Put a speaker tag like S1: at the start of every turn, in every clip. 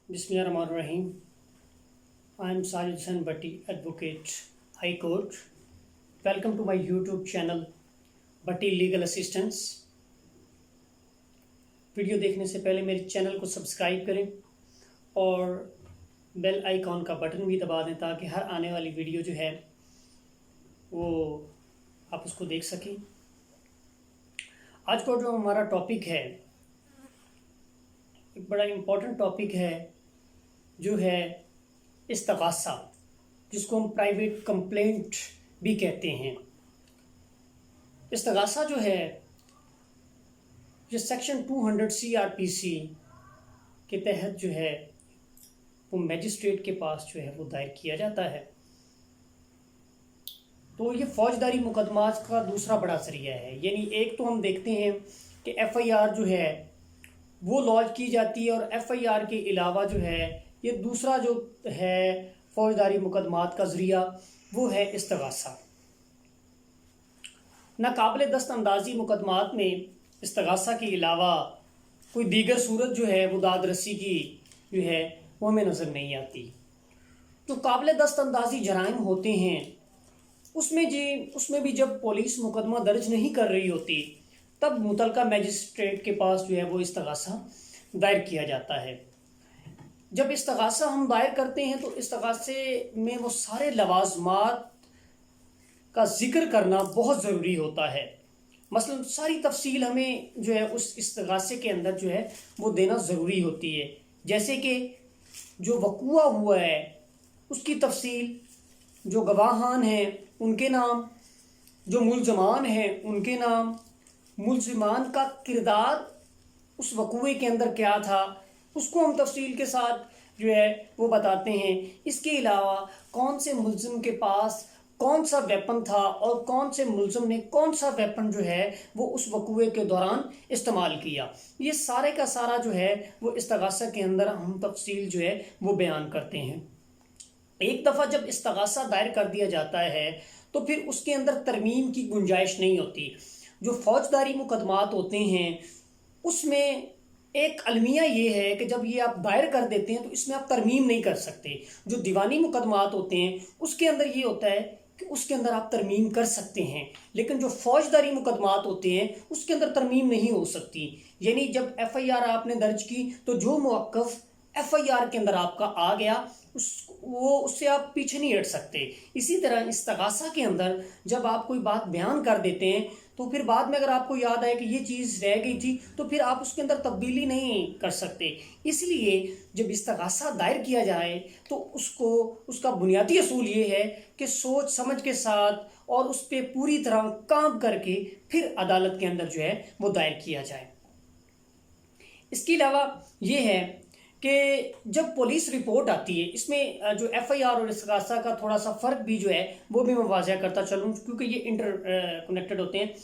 S1: Bismillahirrahmanirrahim. I am Sajid Hussain Bhatti, Advocate, High Court. Welcome to my YouTube channel, Bhatti Legal Assistance. Video देखने से पहले मेरे channel को subscribe करें और बेल आइकॉन का बटन भी दबा दें ताकि हर आने वाली वीडियो जो है वो आप उसको देख सकें। आज का जो हमारा टॉपिक है एक बड़ा इम्पोर्टेंट टॉपिक है जो है इस्तग़ासा, जिसको हम प्राइवेट कंप्लेंट भी कहते हैं। इस्तग़ासा जो है जो सेक्शन 200 CRPC के तहत जो है वो मैजिस्ट्रेट के पास जो है वो दायर किया जाता है। तो ये फौजदारी मुकदमात का दूसरा बड़ा ज़रिया है। यानी एक तो हम देखते हैं कि FIR जो है वो लॉन्च की जाती है और FIR के अलावा जो है ये दूसरा जो है फौजदारी मुकदमात का ज़रिया वो है इस्तग़ासा। नाकाबिल दस्तअंदाज़ी मुकदमात में इस्तग़ासा के अलावा कोई दीगर सूरत जो है वो दाद रसी की जो है वो हमें नज़र नहीं आती। जो काबिल दस्तअंदाज़ी जराइम होते हैं उसमें भी जब पुलिस मुकदमा दर्ज नहीं कर रही होती तब मुतलका मैजिस्ट्रेट के पास जो है वो इस्तग़ासा दायर किया जाता है। जब इस्तग़ासा हम दायर करते हैं तो इस्तग़ासे में वो सारे लवाज़मात का ज़िक्र करना बहुत ज़रूरी होता है। मसलन सारी तफसील हमें जो है उस इस्तग़ासे के अंदर जो है वो देना ज़रूरी होती है, जैसे कि जो वक़ूआ हुआ है उसकी तफसील, जो गवाहान हैं उनके नाम, जो मुल्ज़मान हैं उनके नाम, मुल्ज़मान का किरदार उस वक़ूए के अंदर क्या था उसको हम तफसील के साथ जो है वो बताते हैं। इसके अलावा कौन से मुल्ज़िम के पास कौन सा वेपन था और कौन से मुल्ज़िम ने कौन सा वेपन जो है वो उस वक़ूए के दौरान इस्तेमाल किया, ये सारे का सारा जो है वो इस्तग़ासा के अंदर हम तफसील जो है वो बयान करते हैं। एक दफ़ा जब इस्तग़ासा दायर कर दिया जाता है तो फिर उसके अंदर तरमीम की गुंजाइश नहीं होती। जो फौजदारी मुकदमात होते हैं उसमें एक अलमिया ये है कि जब ये आप दायर कर देते हैं तो इसमें आप तरमीम नहीं कर सकते। जो दीवानी मुकदमात होते हैं उसके अंदर ये होता है कि उसके अंदर आप तरमीम कर सकते हैं, लेकिन जो फौजदारी मुकदमात होते हैं उसके अंदर तरमीम नहीं हो सकती। यानी जब FIR आपने दर्ज की तो जो मौक़िफ़ FIR के अंदर आपका आ गया उससे आप पीछे नहीं हट सकते। इसी तरह इस्तग़ासा के अंदर जब आप कोई बात बयान कर देते हैं तो फिर बाद में अगर आपको याद आए कि ये चीज़ रह गई थी तो फिर आप उसके अंदर तब्दीली नहीं कर सकते। इसलिए जब इस्तग़ासा दायर किया जाए तो उसका बुनियादी असूल ये है कि सोच समझ के साथ और उस पर पूरी तरह काम करके फिर अदालत के अंदर जो है वो दायर किया जाए। इसके अलावा ये है कि जब पुलिस रिपोर्ट आती है, इसमें जो FIR और इस्तग़ासा का थोड़ा सा फ़र्क भी जो है वो भी मैं वाज़ह करता चलूँ क्योंकि ये इंटर कनेक्टेड होते हैं।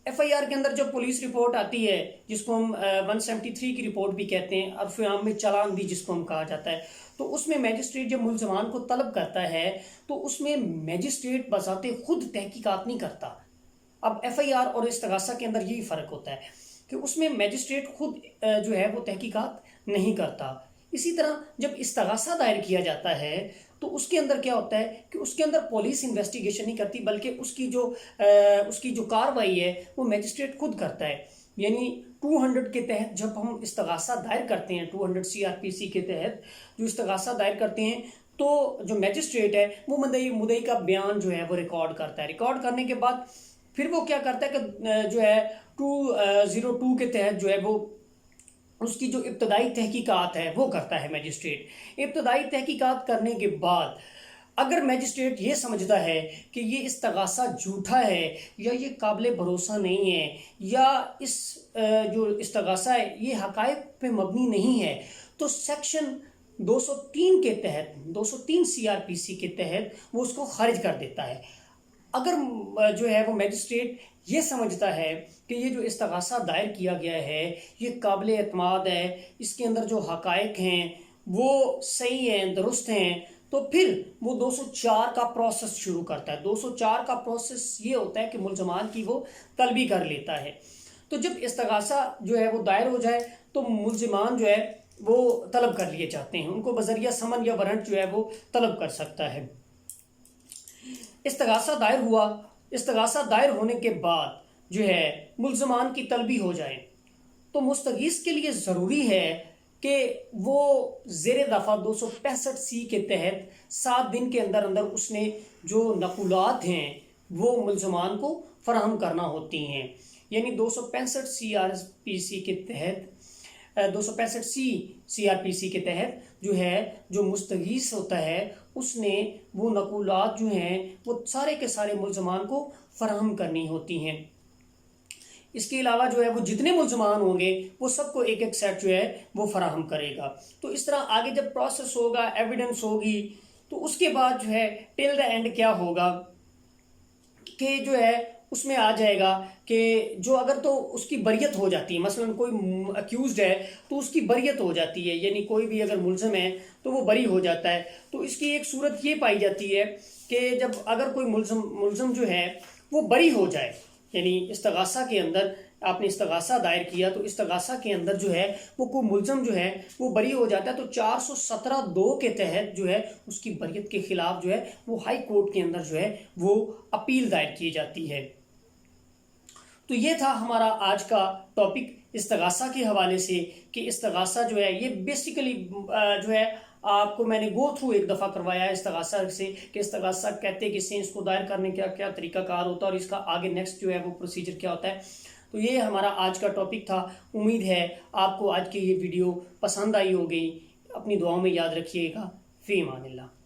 S1: FIR के अंदर जब पुलिस रिपोर्ट आती है जिसको हम 173 की रिपोर्ट भी कहते हैं, अरफ़ में चालान भी जिसको हम कहा जाता है, तो उसमें मैजिस्ट्रेट जब मुल्ज़मान को तलब करता है तो उसमें मैजिस्ट्रेट बज़ाते खुद तहकीकात नहीं करता। अब FIR और इस्तग़ासा के अंदर यही फ़र्क होता है कि उसमें मैजिस्ट्रेट खुद जो है वो तहकीकात नहीं करता। इसी तरह जब इस्तग़ासा दायर किया जाता है तो उसके अंदर क्या होता है कि उसके अंदर पुलिस इन्वेस्टिगेशन नहीं करती बल्कि उसकी जो कार्रवाई है वो मैजिस्ट्रेट खुद करता है। यानी 200 के तहत जब हम इस्तग़ासा दायर करते हैं, 200 CRPC के तहत जो इस्तग़ासा दायर करते हैं तो जो मैजिस्ट्रेट है वो मुद्दई का बयान जो है वो रिकॉर्ड करता है। रिकॉर्ड करने के बाद फिर वो क्या करता है कि जो है 202 के तहत जो है वो उसकी जो इब्तदाई तहकीकात है वो करता है मैजिस्ट्रेट। इब्तदाई तहकीकात करने के बाद अगर मैजिस्ट्रेट ये समझता है कि ये इस्तग़ासा झूठा है या ये काबिल भरोसा नहीं है या इस जो इस्तग़ासा है ये हक़ाइक़ पे मबनी नहीं है तो सेक्शन 203 के तहत 203 CRPC के तहत वो उसको खारिज कर देता है। अगर जो है वो मैजिस्ट्रेट ये समझता है कि ये जो इस्तग़ासा दायर किया गया है ये काबिल एतमाद है, इसके अंदर जो हक़ाइक़ हैं वो सही हैं, दुरुस्त हैं, तो फिर वो 204 का प्रोसेस शुरू करता है। 204 का प्रोसेस ये होता है कि मुल्ज़मान की वो तलबी कर लेता है। तो जब इस्तग़ासा जो है वो दायर हो जाए तो मुल्ज़मान जो है وہ طلب کر لیے جاتے ہیں، ان کو بذریعہ سمن یا وارنٹ جو ہے وہ طلب کر سکتا ہے۔ استغاثہ دائر ہوا، استغاثہ دائر ہونے کے بعد جو ہے ملزمان کی طلبی ہو جائے تو مستغیث کے لیے ضروری ہے کہ وہ زیر دفعہ 265C کے تحت 7 دن کے اندر اندر اس نے جو نقولات ہیں وہ ملزمان کو فراہم کرنا ہوتی ہیں، یعنی 265 CRPC کے تحت 265C CRPC کے تحت جو ہے جو مستغیث ہوتا ہے اس نے وہ نقولات جو ہیں وہ سارے کے سارے ملزمان کو فراہم کرنی ہوتی ہیں۔ اس کے علاوہ جو ہے وہ جتنے ملزمان ہوں گے وہ سب کو ایک ایک سیٹ جو ہے وہ فراہم کرے گا۔ تو اس طرح آگے جب پروسیس ہوگا، ایویڈنس ہوگی، تو اس کے بعد جو ہے ٹل دا اینڈ کیا ہوگا کہ جو ہے اس میں آ جائے گا کہ جو اگر تو اس کی بریت ہو جاتی ہے، مثلا کوئی اکیوزڈ ہے تو اس کی بریت ہو جاتی ہے، یعنی کوئی بھی اگر ملزم ہے تو وہ بری ہو جاتا ہے، تو اس کی ایک صورت یہ پائی جاتی ہے کہ جب اگر کوئی ملزم جو ہے وہ بری ہو جائے، یعنی استغاثہ کے اندر آپ نے استغاثہ دائر کیا تو استغاثہ کے اندر جو ہے وہ کوئی ملزم جو ہے وہ بری ہو جاتا ہے تو 417(2) کے تحت جو ہے اس کی بریت کے خلاف جو ہے وہ ہائی کورٹ کے اندر جو ہے وہ اپیل دائر کی جاتی ہے۔ تو یہ تھا ہمارا آج کا ٹاپک استغاثہ کے حوالے سے کہ استغاثہ جو ہے یہ بیسیکلی جو ہے آپ کو میں نے گو تھرو ایک دفعہ کروایا ہے استغاثہ سے کہ استغاثہ کہتے کس سے، اس کو دائر کرنے کا کیا طریقہ کار ہوتا ہے اور اس کا آگے نیکسٹ جو ہے وہ پروسیجر کیا ہوتا ہے۔ تو یہ ہمارا آج کا ٹاپک تھا۔ امید ہے آپ کو آج کی یہ ویڈیو پسند آئی ہوگی۔ اپنی دعاؤں میں یاد رکھیے گا۔ فی امان اللہ۔